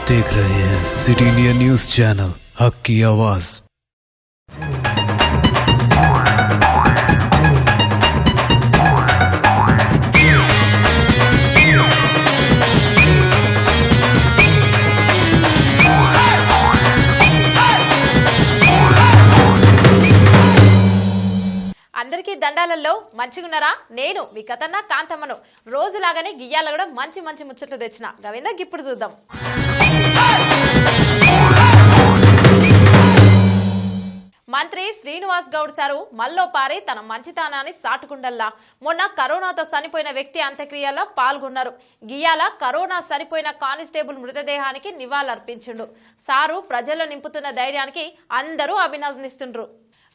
देख रहे हैं सिटी इंडिया न्यूज चैनल हक की आवाज। అందరికీ దండాలలో మంచిగున్నారా? నేను మీ కథన్న కాంతమ్మను. రోజులాగానే గియ్యాల కూడా మంచి మంచి ముచ్చట్లు తెచ్చిన గవేందా ఇప్పుడు చూద్దాం. మంత్రి శ్రీనివాస్ గౌడ్ సారు మల్లోపారి తన మంచితనాన్ని సాటుకుండల్లా మొన్న కరోనాతో చనిపోయిన వ్యక్తి అంత్యక్రియలో పాల్గొన్నారు. గియాల కరోనా చనిపోయిన కానిస్టేబుల్ మృతదేహానికి నివాళులర్పించిండు. సారు ప్రజల్లో నింపుతున్న ధైర్యానికి అందరూ అభినందిస్తుండ్రు.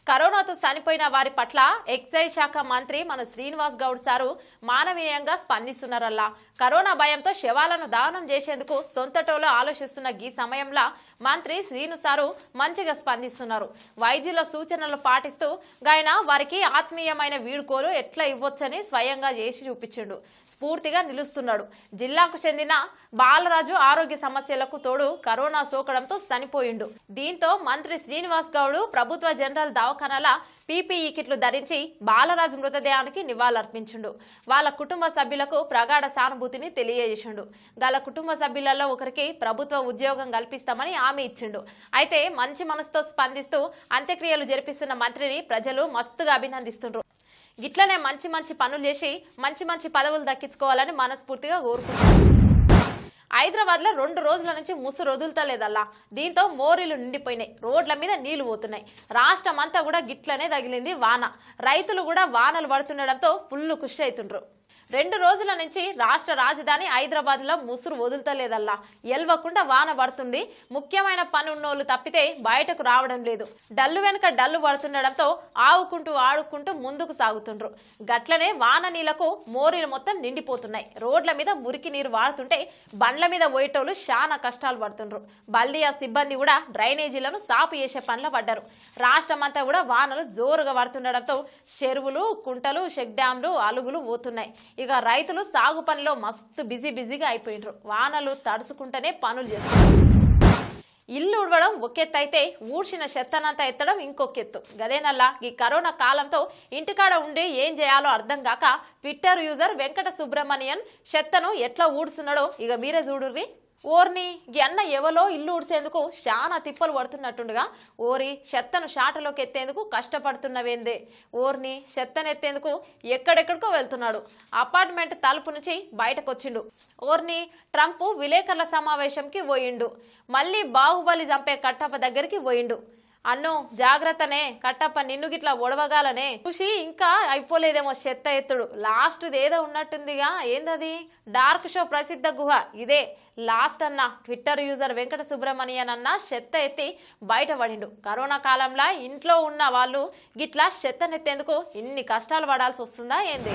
కరోనాతో చనిపోయిన వారి పట్ల ఎక్సైజ్ శాఖ మంత్రి మన శ్రీనివాస్ గౌడ్ సారు మానవీయంగా స్పందిస్తున్నారల్లా. కరోనా భయంతో శవాలను దానం చేసేందుకు సొంతటోలో ఆలోచిస్తున్న ఈ సమయంలో మంత్రి శ్రీను సారు మంచిగా స్పందిస్తున్నారు. వైద్యుల సూచనలు పాటిస్తూ గాయన వారికి ఆత్మీయమైన వీడుకోలు ఎట్లా ఇవ్వొచ్చని స్వయంగా చేసి చూపించిండు. స్ఫూర్తిగా నిలుస్తున్నాడు. జిల్లాకు చెందిన బాలరాజు ఆరోగ్య సమస్యలకు తోడు కరోనా సోకడంతో చనిపోయిండు. దీంతో మంత్రి శ్రీనివాస్ గౌడ్ ప్రభుత్వ జనరల్ దవాఖానాల పీపీఈ కిట్లు ధరించి బాలరాజు మృతదేహానికి నివాళులర్పించిండు. వాళ్ళ కుటుంబ సభ్యులకు ప్రగాఢ సానుభూతిని తెలియజేసిండు. గల కుటుంబ సభ్యులలో ఒకరికి ప్రభుత్వ ఉద్యోగం కల్పిస్తామని హామీ ఇచ్చిండు. అయితే మంచి మనసుతో స్పందిస్తూ అంత్యక్రియలు జరిపిస్తున్న మంత్రిని ప్రజలు మస్తుగా అభినందిస్తుండ్రు. గిట్లనే మంచి మంచి పనులు చేసి మంచి మంచి పదవులు దక్కించుకోవాలని మనస్ఫూర్తిగా కోరుకుంటున్నారు. హైదరాబాద్ లో 2 రోజుల నుంచి ముసురు వదులుతలేదల్లా. దీంతో మోరీలు నిండిపోయినాయి, రోడ్ల మీద నీళ్లు పోతున్నాయి. రాష్ట్రం అంతా కూడా గిట్లనే తగిలింది వాన. రైతులు కూడా వానలు పడుతుండడంతో ఫుల్లు ఖుషి అవుతుండ్రు. 2 రోజుల నుంచి రాష్ట్ర రాజధాని హైదరాబాద్ లో ముసురు వదులుతలేదల్లా. ఎల్వకుండా వాన పడుతుంది. ముఖ్యమైన పనున్నోళ్లు తప్పితే బయటకు రావడం లేదు. డల్లు వెనుక డల్లు పడుతుండడంతో ఆవుకుంటూ ఆడుకుంటూ ముందుకు సాగుతుండ్రు. గట్లనే వాన నీళ్లకు మోరీలు మొత్తం నిండిపోతున్నాయి. రోడ్ల మీద మురికి నీరు వాడుతుంటే బండ్ల మీద పోయేటోళ్లు చాలా కష్టాలు పడుతుండ్రు. బల్దియా సిబ్బంది కూడా డ్రైనేజీలను సాపు చేసే పనులు పడ్డారు. రాష్ట్రం అంతా కూడా వానలు జోరుగా పడుతుండడంతో చెరువులు, కుంటలు, చెక్ డ్యాంలు, అలుగులు పోతున్నాయి. ఇక రైతులు సాగు పనిలో మస్తు బిజీగా అయిపోయినరు. వానలు తడుచుకుంటేనే పనులు చేస్తారు. ఇల్లు ఉడవడం ఒకెత్తు అయితే ఊడ్చిన చెత్తనంతా ఎత్తడం ఇంకొకెత్తు. గదేనల్లా ఈ కరోనా కాలంతో ఇంటికాడ ఉండి ఏం చేయాలో అర్థం కాక ట్విట్టర్ యూజర్ వెంకట సుబ్రహ్మణ్యన్ చెత్తను ఎట్లా ఊడుస్తున్నాడో ఇక మీరే చూడుర్రి. ఓర్ని అన్న ఎవలో ఇల్లు ఊడ్చేందుకు చాలా తిప్పలు పడుతున్నట్టుండగా ఓరి చెత్తను షాటలోకి ఎత్తేందుకు కష్టపడుతున్నవేందే. ఓర్ని చెత్తను ఎత్తేందుకు ఎక్కడెక్కడికో వెళ్తున్నాడు. అపార్ట్మెంట్ తలుపు నుంచి బయటకు వచ్చిండు. ఓర్ని ట్రంప్ విలేకరుల సమావేశంకి పోయిండు. మళ్ళీ బాహుబలి చంపే కట్టప్ప దగ్గరికి పోయిండు. అన్నో జాగ్రత్తనే, కట్టప్ప నిన్ను గిట్లా ఒడవగాలనే. చూసి ఇంకా అయిపోలేదేమో చెత్త ఎత్తుడు. లాస్ట్ ఏదో ఉన్నట్టుందిగా, ఏందది? డార్క్ షో ప్రసిద్ధ గుహ ఇదే లాస్ట్ అన్న ట్విట్టర్ యూజర్ వెంకట సుబ్రహ్మణ్యన్ అన్న చెత్త ఎత్తి బయటపడిండు. కరోనా కాలంలో ఇంట్లో ఉన్న వాళ్ళు గిట్లా చెత్తనెత్తేందుకు ఇన్ని కష్టాలు పడాల్సి వస్తుందా ఏంది?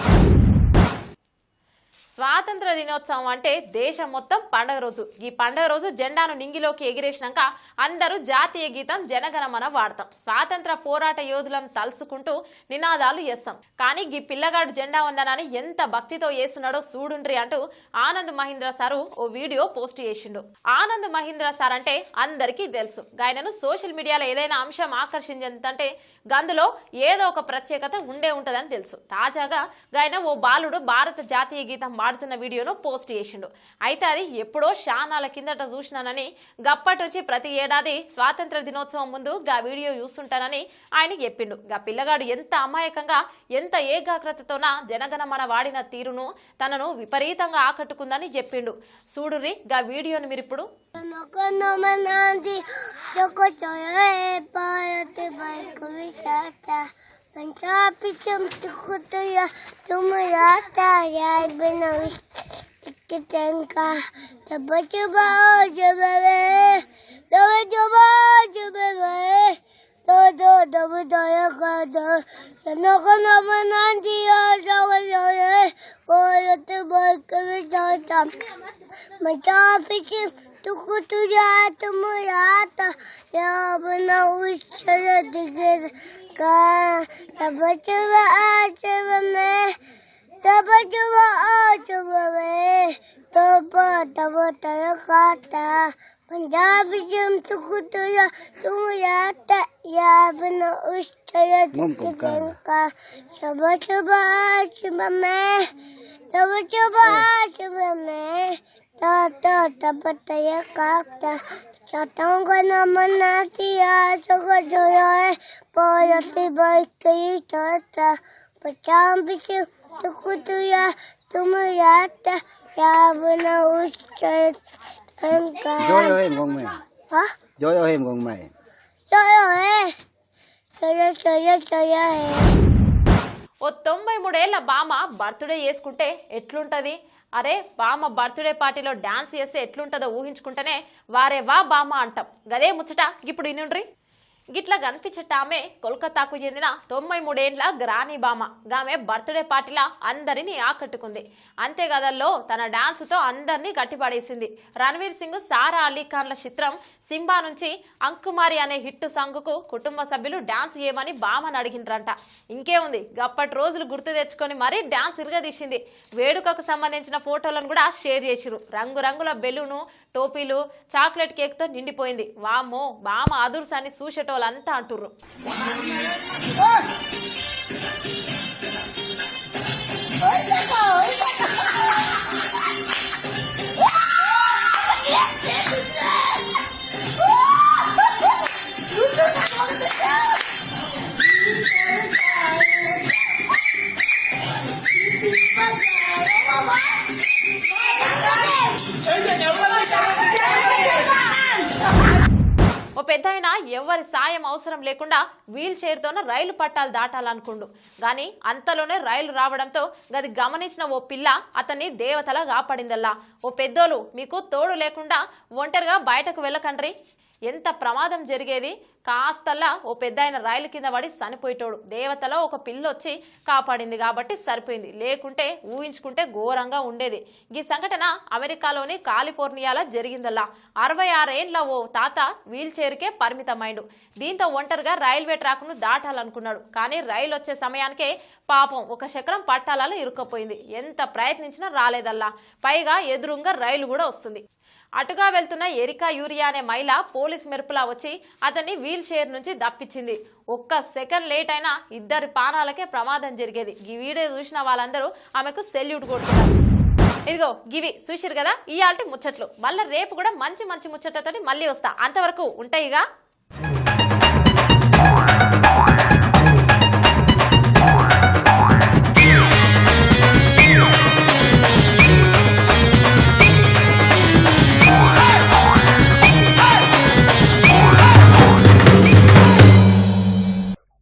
స్వాతంత్ర దినోత్సవం అంటే దేశం మొత్తం పండగ రోజు. ఈ పండగ రోజు జెండాను నింగిలోకి ఎగిరేసినాక అందరూ జాతీయ గీతం జనగణమన వాడతాం. స్వాతంత్ర పోరాట యోధులను తలుసుకుంటూ నినాదాలు చేస్తాం. కానీ ఈ పిల్లగాడు జెండా వందనాన్ని ఎంత భక్తితో చేస్తున్నాడో చూడుండ్రి అంటూ ఆనంద్ మహీంద్ర సారు ఓ వీడియో పోస్ట్ చేసిండు. ఆనంద్ మహీంద్ర సార్ అంటే అందరికీ తెలుసు. ఆయనను సోషల్ మీడియాలో ఏదైనా అంశం ఆకర్షించంటే గందులో ఏదో ఒక ప్రత్యేకత ఉంటదని తెలుసు. తాజాగా ఆయన ఓ బాలుడు భారత జాతీయ గీతం పాడుతున్న వీడియోను పోస్ట్ చేసిండు. అయితే అది ఎప్పుడో శానాల కిందట చూసినానని, గప్పటి నుంచి ప్రతి ఏడాది స్వాతంత్ర దినోత్సవం ముందు గా వీడియో చూస్తుంటానని ఆయన చెప్పిండు. గా పిల్లగాడు ఎంత అమాయకంగా ఎంత ఏకాగ్రతతోన జనగణమన వాడిన తీరును తనను విపరీతంగా ఆకట్టుకుందని చెప్పిండు. చూడుర్రి గా వీడియోను మీరు ఇప్పుడు. सुबह सुबह सुबह में सुबह में तब तय कापता चटाऊं का नाम नातिया सगो जोया है पौरती बाइक कई ताता पचाम बिच तो कुतुया तुम याद क्या बना उस Joyo em gong mai. हाँ Joyo em gong mai. चलो है ఓ 93 ఏళ్ల బామ బర్త్డే చేసుకుంటే ఎట్లుంటది? అరే బామ బర్త్డే పార్టీలో డాన్స్ చేస్తే ఎట్లుంటదో ఊహించుకుంటేనే వారే వా బామ అంటాం. గదే ముచ్చట ఇప్పుడు ఇనుండ్రి. గిట్లా కనిపించట ఆమె కోల్కతాకు చెందిన 93 ఏళ్ల గ్రానీ బామ. ఆమె బర్త్డే పార్టీలా అందరినీ ఆకట్టుకుంది. అంతేగదల్లో తన డాన్స్ తో అందరినీ గట్టిపడేసింది. రణ్వీర్ సింగ్, సారా అలీ ఖాన్ల చిత్రం సింబా నుంచి అంకుమారి అనే హిట్ సాంగ్ కు కుటుంబ సభ్యులు డాన్స్ చేయమని బామను అడిగిండ్రంట. ఇంకేముంది, గప్పటి రోజులు గుర్తు తెచ్చుకొని మరీ డాన్స్ ఇరగదీసింది. వేడుకకు సంబంధించిన ఫోటోలను కూడా షేర్ చేసిరు. రంగురంగుల బెలూను, టోపీలు, చాక్లెట్ కేక్ తో నిండిపోయింది. వామ్మో బామ అదుర్స్ అని చూసేటోళ్ళంతా అంటుర్రు. ఓ పెద్దాయన ఎవరి సాయం అవసరం లేకుండా వీల్ చైర్ తోనే రైలు పట్టాలు దాటాలనుకుండు. గాని అంతలోనే రైలు రావడంతో గది గమనించిన ఓ పిల్ల అతన్ని దేవతలా కాపాడిందల్లా. ఓ పెద్దోలు, మీకు తోడు లేకుండా ఒంటరిగా బయటకు వెళ్ళకండ్రి. ఎంత ప్రమాదం జరిగేది. కాస్తల్లా ఓ పెద్దాయన రైలు కింద పడి చనిపోయేటోడు. దేవతలో ఒక పిల్ల వచ్చి కాపాడింది కాబట్టి సరిపోయింది. లేకుంటే ఊహించుకుంటే ఘోరంగా ఉండేది. ఈ సంఘటన అమెరికాలోని కాలిఫోర్నియాలో జరిగిందల్లా. 66 ఏళ్ల ఓ తాత వీల్ చైర్కే పరిమితమైండు. దీంతో ఒంటరిగా రైల్వే ట్రాక్ను దాటాలనుకున్నాడు. కానీ రైలు వచ్చే సమయానికే పాపం ఒక చక్రం పట్టాలలో ఇరుక్కపోయింది. ఎంత ప్రయత్నించినా రాలేదల్లా. పైగా ఎదురుంగా రైలు కూడా వస్తుంది. అటుగా వెళ్తున్న ఎరికా యూరియా అనే మహిళ పోలీస్ మెరుపులా వచ్చి అతన్ని వీల్ చైర్ నుంచి దప్పించింది. ఒక్క సెకండ్ లేట్ అయినా ఇద్దరి ప్రాణాలకే ప్రమాదం జరిగేది. ఈ వీడియో చూసిన వాళ్ళందరూ ఆమెకు సెల్యూట్ కొడుతున్నారు. ఇదిగో గివి చూసిరు కదా ఇయాల్టి ముచ్చట్లు. మళ్ళీ రేపు కూడా మంచి మంచి ముచ్చట్లతోటి మళ్ళీ వస్తా. అంతవరకు ఉంటాయిగా.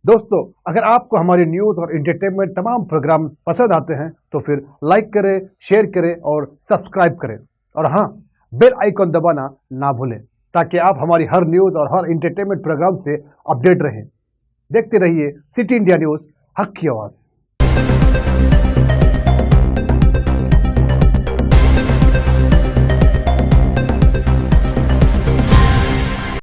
दोस्तों, अगर आपको हमारी न्यूज और एंटरटेनमेंट तमाम प्रोग्राम पसंद आते हैं तो फिर लाइक करें, शेयर करें और सब्सक्राइब करें। और हाँ, बेल आइकॉन दबाना ना भूलें ताकि आप हमारी हर न्यूज और हर एंटरटेनमेंट प्रोग्राम से अपडेट रहें। देखते रहिए सिटी इंडिया न्यूज, हक की आवाज़।